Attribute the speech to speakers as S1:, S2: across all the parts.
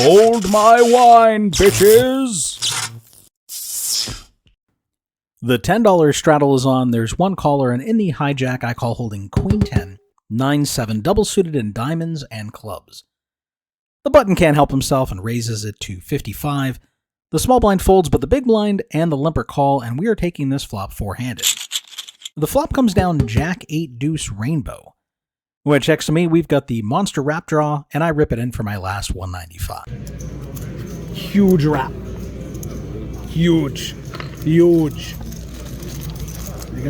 S1: Hold my wine, bitches! The $10 straddle is on. There's one caller, and in the hijack, I call holding Queen 10, 9-7, double suited in diamonds and clubs. The button can't help himself and raises it to 55. The small blind folds, but the big blind and the limper call, and we are taking this flop four-handed. The flop comes down Jack 8 deuce rainbow. When it checks to me, we've got the monster wrap draw, and I rip it in for my last 195. Huge wrap. Huge. Huge.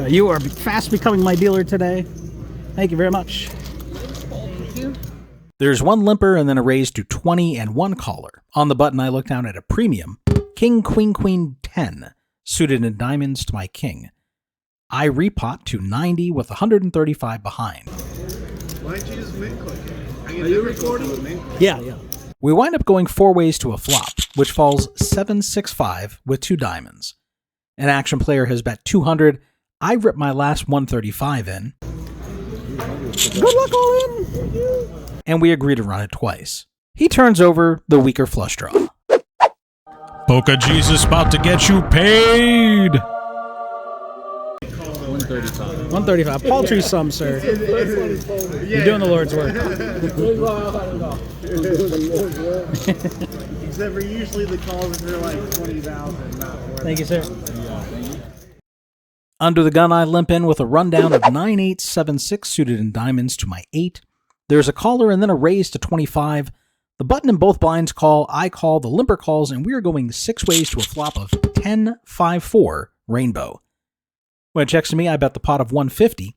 S1: You are fast becoming my dealer today. Thank you very much. Thank you. There's one limper and then a raise to 20 and one caller. On the button, I look down at a premium. King, Queen, Queen 10, suited in diamonds to my king. I repot to 90 with 135 behind.
S2: Why don't you just mint-click it? Are you recording?
S1: Yeah. We wind up going four ways to a flop, which falls 7-6-5 with two diamonds. An action player has bet 200. I rip my last 135 in. Good luck, all in! And we agree to run it twice. He turns over the weaker flush draw. Polka Jesus about to get you paid! 135. Paltry sum, sir. You're doing the Lord's work.
S2: Except for usually the calls are like 20,000, not 4,000.
S1: Thank you, sir. Under the gun, I limp in with a rundown of 9-8-7-6 suited in diamonds to my 8. There's a caller and then a raise to 25. The button and both blinds call, I call, the limper calls, and we are going six ways to a flop of 10-5-4 rainbow. When it checks to me, I bet the pot of 150.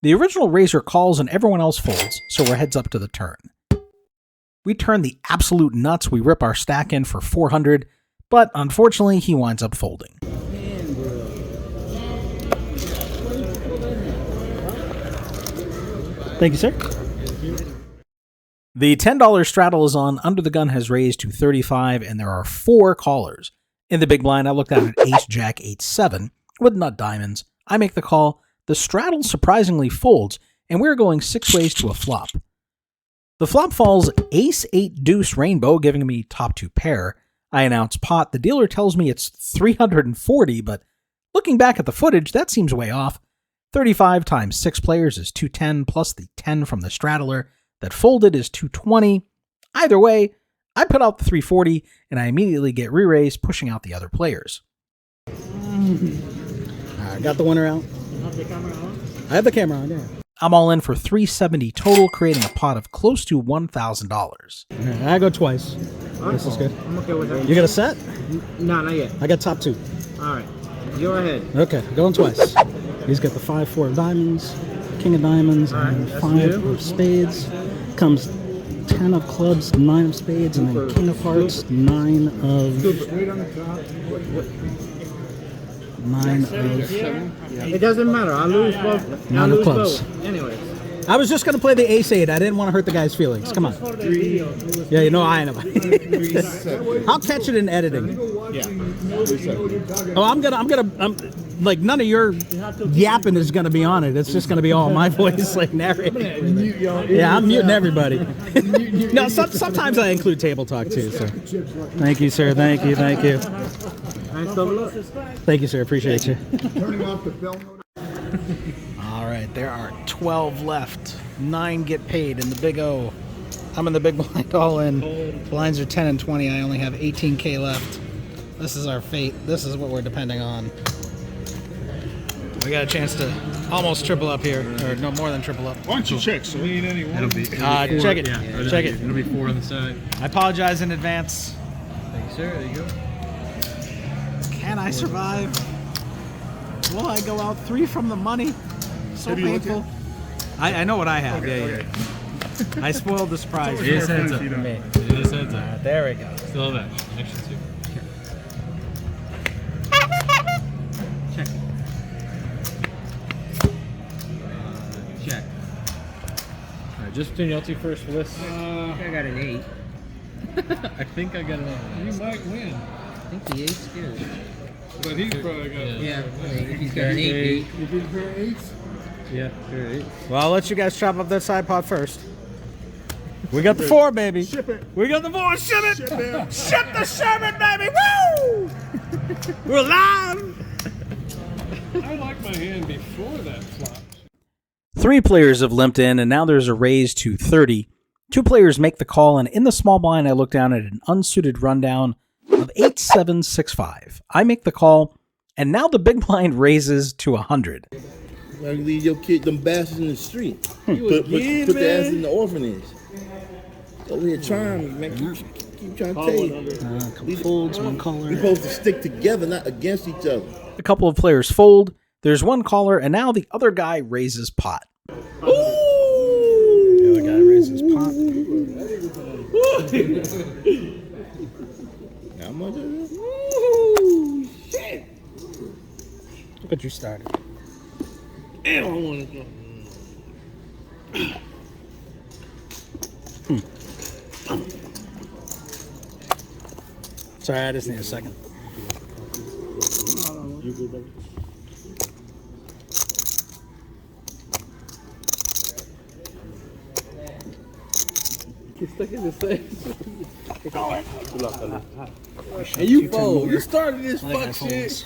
S1: The original raiser calls and everyone else folds, so we're heads up to the turn. We turn the absolute nuts. We rip our stack in for 400, but unfortunately, he winds up folding. Thank you, sir. The $10 straddle is on. Under the gun has raised to 35, and there are four callers. In the big blind, I looked out at Ace, Jack, 8-7 with nut diamonds. I make the call. The straddle surprisingly folds, and we're going six ways to a flop. The flop falls Ace 8 deuce rainbow, giving me top two pair. I announce pot. The dealer tells me it's 340, but looking back at the footage, that seems way off. 35 times 6 players is 210, plus the 10 from the straddler that folded is 220. Either way, I put out the 340, and I immediately get re-raised, pushing out the other players. I got the winner out.
S2: You have the camera on?
S1: I have the camera on, yeah. I'm all in for 370 total, creating a pot of close to $1,000. Right, I go twice. This is good.
S2: I'm okay with that.
S1: You got a set?
S2: No, not yet.
S1: I got top two.
S2: All right. Go ahead.
S1: Okay, going twice. He's got the 5-4 of diamonds, king of diamonds, and 5 of spades. Comes 10 of clubs, 9 of spades, and then king of hearts, 9 of...
S2: It doesn't matter. I lose both.
S1: 9 of clubs.
S2: Anyways.
S1: I was just going to play the ace 8. I didn't want to hurt the guy's feelings. Come on. Yeah, you know I know. I'll catch it in editing.
S2: Yeah.
S1: Oh, I'm like none of your yapping is going to be on it. It's just going to be all my voice like narrating. Yeah, I'm muting everybody. No, sometimes I include table talk too. So. Thank you, sir. Thank you. Thank you. Thank you, sir. Appreciate you. All right, there are 12 left. 9 get paid in the big O. I'm in the big blind all in. Blinds are 10 and 20. I only have 18K left. This is our fate. This is what we're depending on. We got a chance to almost triple up here, or no more than triple up.
S3: Why don't you check? So we need any one.
S1: It'll be check it. Yeah, check it.
S3: It'll be 4 on the side.
S1: I apologize in advance.
S3: Thank you, sir. There you go.
S1: Can I survive? Will I go out 3 from the money? So painful. I know what I have. Okay, yeah. I spoiled the surprise.
S3: It is heads up. It is heads up.
S1: There we go.
S3: Still have that. Action 2. Check. Check. Alright, just between y'all two first for this.
S2: I got an 8.
S3: I think I got an 8.
S4: You might win.
S2: I think the 8's good.
S4: But he's probably got
S2: Yeah, if he's got an 8.
S4: You did pair 8s?
S3: Yeah, pair 8.
S1: Well, I'll let you guys chop up that side pot first. We got the 4, baby.
S2: Ship it.
S1: We got the 4. Ship it.
S2: Ship it.
S1: Ship the Sherman, baby. Woo! We're live.
S4: I like my hand before that flop.
S1: 3 players have limped in, and now there's a raise to 30. 2 players make the call, and in the small blind, I look down at an unsuited rundown of 8-7-6-5. I make the call, and now the big blind raises to 100.
S5: You gotta leave your kid, them bastards in the street. Put
S2: again,
S5: the ass
S2: man.
S5: in the orphanage. Over here trying, man. Keep trying to tell you.
S1: A couple folds, 1
S5: We're
S1: caller.
S5: supposed to stick together, not against each other.
S1: A couple of players fold. There's 1 caller, and now the other guy raises pot.
S5: Ooh!
S1: The other guy raises pot.
S5: How much is it?
S2: Ooh, shit.
S1: Look what you started.
S2: Damn, I want to go.
S1: Sorry, I just need a second.
S2: Get stuck in the same. And you fold. You started this fuck shit.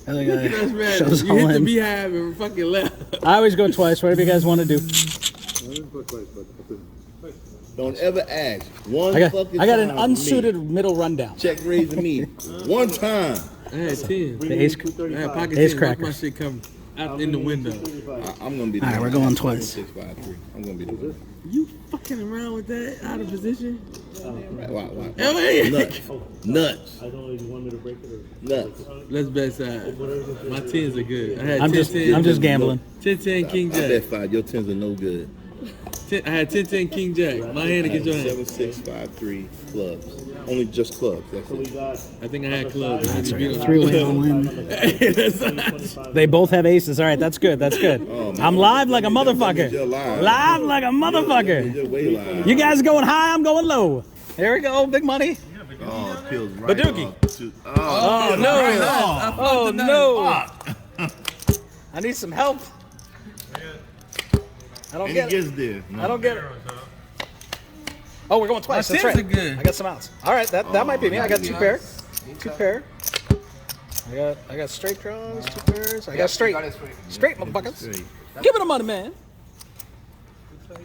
S1: Other
S2: Look at
S1: guy
S2: us, man.
S1: shows
S2: You
S1: all
S2: hit the
S1: in.
S2: beehive and fucking left.
S1: I always go twice. Whatever you guys want to do.
S5: Don't ever ask. One
S1: I
S5: fucking
S1: got an
S5: time for
S1: unsuited
S5: me.
S1: middle rundown.
S5: Check raising me. One time.
S2: I had 10.
S1: The ace.
S2: I had pocket
S1: Ace
S2: 10. Watch
S1: crackers.
S2: my shit come out in the window.
S5: I'm gonna be.
S1: All right, we're going twice.
S5: 6-5-3. I'm gonna be the winner.
S2: You fucking around with that out of position?
S5: Why?
S2: Hey.
S5: Nuts. Nuts.
S2: Let's bet side. My 10s are good. I had
S1: I'm
S2: 10,
S1: just
S2: 10,
S1: I'm just gambling.
S2: 10, 10, King
S5: I bet
S2: Jack.
S5: 5. Your 10s are no good.
S2: I had 10, 10, King Jack. My hand against your hand.
S5: 7-6-5-3 clubs. Only just clubs. That's it.
S2: I think I had clubs. That's right.
S1: 3-way on win. They both have aces. All right, that's good. That's good. I'm live like a motherfucker.
S5: You're live.
S1: Live like a motherfucker.
S5: You're way live.
S1: You guys going high, I'm going low. Here we go, big money.
S5: Oh, it feels right.
S1: Badookie.
S5: Oh,
S1: no. Oh, no. I need some help. I don't
S5: And
S1: get
S5: he
S1: it.
S5: gets there. No.
S1: I don't get it. Oh, we're going twice.
S2: My
S1: That's
S2: tens
S1: right.
S2: are good.
S1: I got some outs. All right, that might be me. I got 2 pair. 2 pair. I got straight draws, 2 pairs. I got straight. Straight, motherfuckers. Give it a money, man. All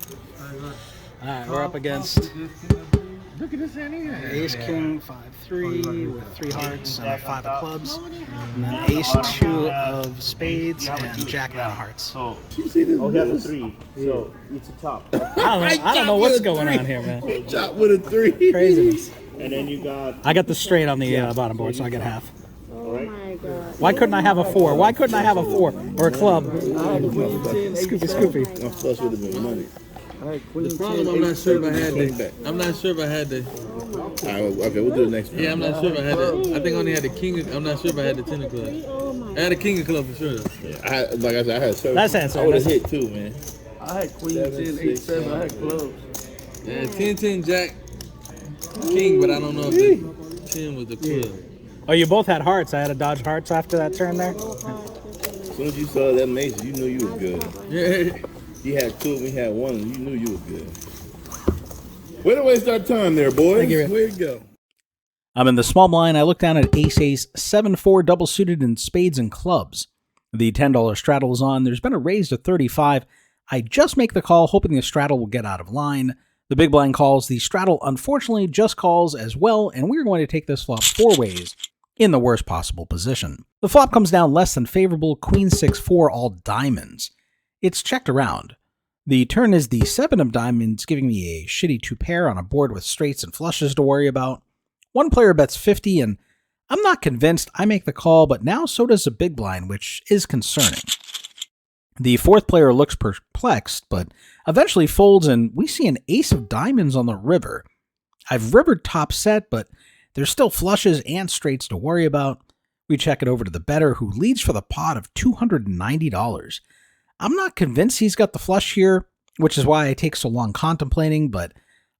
S1: right, we're up against
S2: Look at this hand here.
S1: Ace King 5-3 with 3 hearts and a 5 of clubs, and then Ace 2 of spades and Jack 9 of hearts.
S5: You see this?
S6: Oh, he has a 3, so it's a top.
S1: I don't know what's going on here, man.
S5: Chop with a 3.
S1: Craziness.
S6: And then you got,
S1: I got the straight on the bottom board, so I get half.
S6: all right?
S1: Why couldn't I have a 4? Why couldn't I have a 4 or a club? Scoopy.
S5: My flush would have been money.
S2: The problem, I'm not sure if I had the. I'm not sure if I had the.
S5: All right, okay, we'll do the next one.
S2: Yeah, I'm not sure if I had the. I think I only had the king. I'm not sure if I had the 10 of clubs. I had a king of clubs for sure.
S5: Yeah, I had, like I said, I had 7.
S1: That's answer.
S5: I would have
S1: That's-
S5: hit too, man.
S2: I had queen 10, 8, 7. I had clubs. Yeah, 10, 10, Jack, king, but I don't know if the 10 was the club.
S1: Oh, you both had hearts. I had to dodge hearts after that turn there.
S5: As soon as you saw that mason, you knew you was good.
S2: Yeah.
S5: You had 2, we had 1, and you knew you was good. Way to waste our time there, boys.
S1: Thank you, Rick.
S5: Way to go.
S1: I'm in the small blind. I look down at ace 7-4 double suited in spades and clubs. The $10 straddle is on. There's been a raise to 35. I just make the call, hoping the straddle will get out of line. The big blind calls. The straddle, unfortunately, just calls as well, and we're going to take this flop 4 ways in the worst possible position. The flop comes down less than favorable, queen 6-4, all diamonds. It's checked around. The turn is the 7 of diamonds, giving me a shitty 2 pair on a board with straights and flushes to worry about. One player bets 50, and I'm not convinced. I make the call, but now so does the big blind, which is concerning. The 4th player looks perplexed, but eventually folds, and we see an ace of diamonds on the river. I've rivered top set, but there's still flushes and straights to worry about. We check it over to the bettor, who leads for the pot of $290. I'm not convinced he's got the flush here, which is why I take so long contemplating, but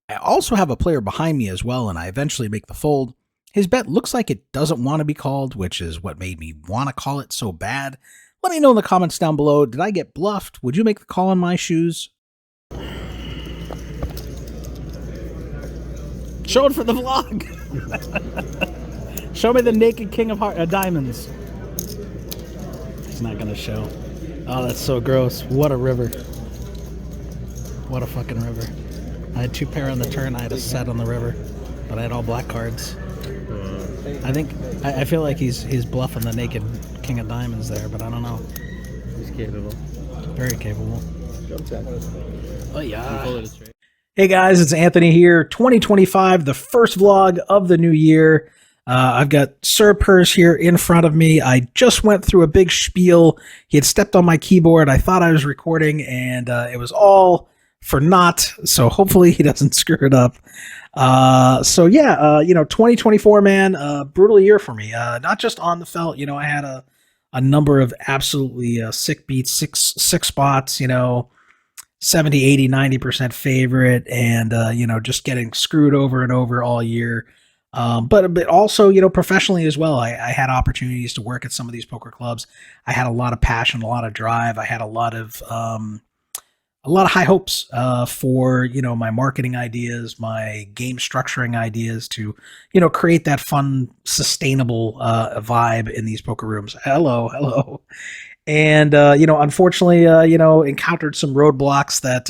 S1: I also have a player behind me as well, and I eventually make the fold. His bet looks like it doesn't want to be called, which is what made me want to call it so bad. Let me know in the comments down below, did I get bluffed? Would you make the call in my shoes? Show it for the vlog. Show me the naked king of diamonds. He's not gonna show. Oh, that's so gross. What a river. What a fucking river. I had 2 pair on the turn. I had a set on the river, but I had all black cards. I feel like he's bluffing the naked king of diamonds there, but I don't know.
S3: He's capable.
S1: Very capable. Oh yeah. Hey guys, it's Anthony here. 2025, the first vlog of the new year. I've got Sir Purse here in front of me. I just went through a big spiel. He had stepped on my keyboard. I thought I was recording, and it was all for naught. So hopefully he doesn't screw it up. 2024, man, brutal year for me. Not just on the felt. I had a number of absolutely sick beats, six spots. 70, 80, 90% favorite, and just getting screwed over and over all year. But also, professionally as well, I had opportunities to work at some of these poker clubs. I had a lot of passion, a lot of drive. I had a lot of high hopes for my marketing ideas, my game structuring ideas to create that fun, sustainable vibe in these poker rooms. Hello. And unfortunately, encountered some roadblocks that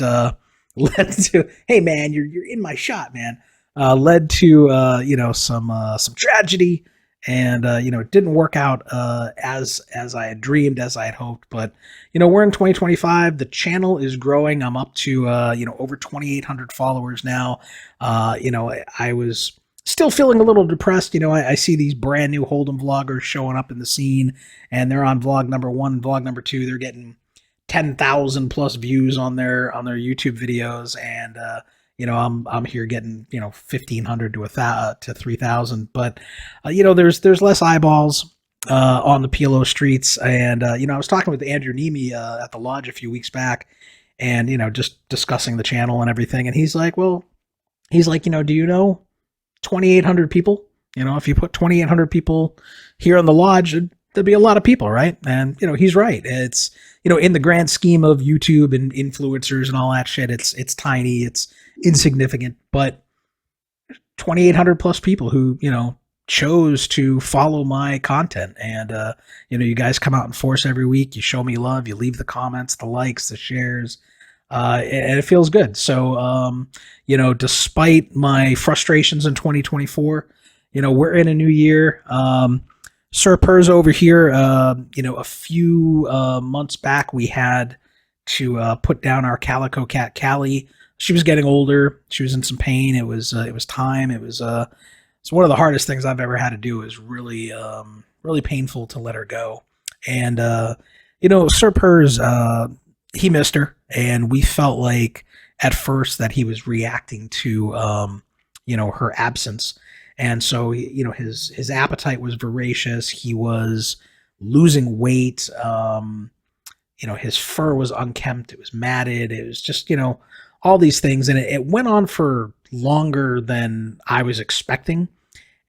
S1: led to, hey man, you're in my shot, man. Led to some tragedy, and it didn't work out as I had dreamed, as I had hoped. But we're in 2025. The channel is growing. I'm up to over 2,800 followers now. I was still feeling a little depressed. I see these brand new Hold'em vloggers showing up in the scene, and they're on vlog number 1, vlog number 2. They're getting 10,000 plus views on their YouTube videos, and I'm here getting 1,500 to 3,000. But there's less eyeballs on the PLO streets, and I was talking with Andrew Nemi at the lodge a few weeks back, and just discussing the channel and everything, and he's like, do you know 2,800 people? If you put 2,800 people here on the lodge, there'd be a lot of people, right? And he's right. It's in the grand scheme of YouTube and influencers and all that shit, it's tiny, it's insignificant, but 2,800 plus people who chose to follow my content, and you guys come out in force every week. You show me love. You leave the comments, the likes, the shares. And it feels good. So, despite my frustrations in 2024, we're in a new year. Sir Purse over here, a few months back, we had to put down our calico cat, Callie. She was getting older. She was in some pain. It was time. It's one of the hardest things I've ever had to do. It was really, really painful to let her go. And, Sir Purse, he missed her, and we felt like at first that he was reacting to her absence, and so his appetite was voracious. He was losing weight. His fur was unkempt. It was matted. It was just all these things, and it went on for longer than I was expecting.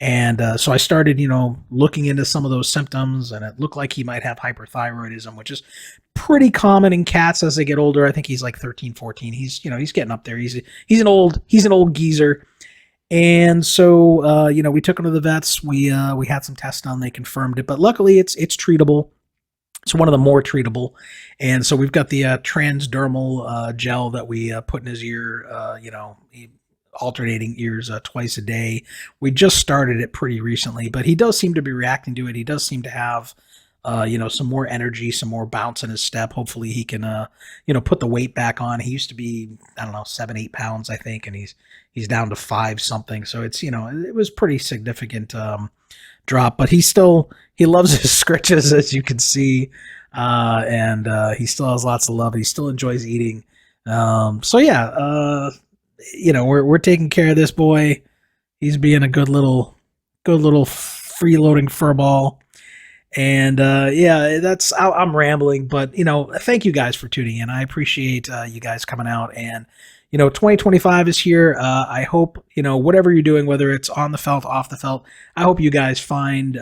S1: And so I started, looking into some of those symptoms, and it looked like he might have hyperthyroidism, which is pretty common in cats as they get older. I think he's like 13, 14. He's getting up there. He's an old geezer. And so, we took him to the vets. We had some tests done. They confirmed it, but luckily it's treatable. It's one of the more treatable. And so we've got the transdermal gel that we put in his ear, alternating ears twice a day. We just started it pretty recently, but he does seem to be reacting to it. He does seem to have, some more energy, some more bounce in his step. Hopefully he can, put the weight back on. He used to be, 7-8 pounds, I think, and he's down to 5 something. So it's, it was pretty significant drop, but he loves his scritches, as you can see, and he still has lots of love. He still enjoys eating. We're taking care of this boy. He's being a good little freeloading furball. And I'm rambling, but thank you guys for tuning in. I appreciate you guys coming out, and 2025 is here. I hope whatever you're doing, whether it's on the felt, off the felt, I hope you guys find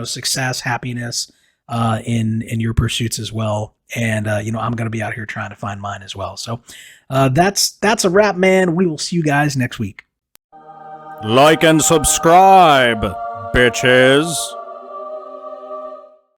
S1: success, happiness in your pursuits as well. And I'm going to be out here trying to find mine as well. So that's a wrap, man. We will see you guys next week. Like and subscribe, bitches.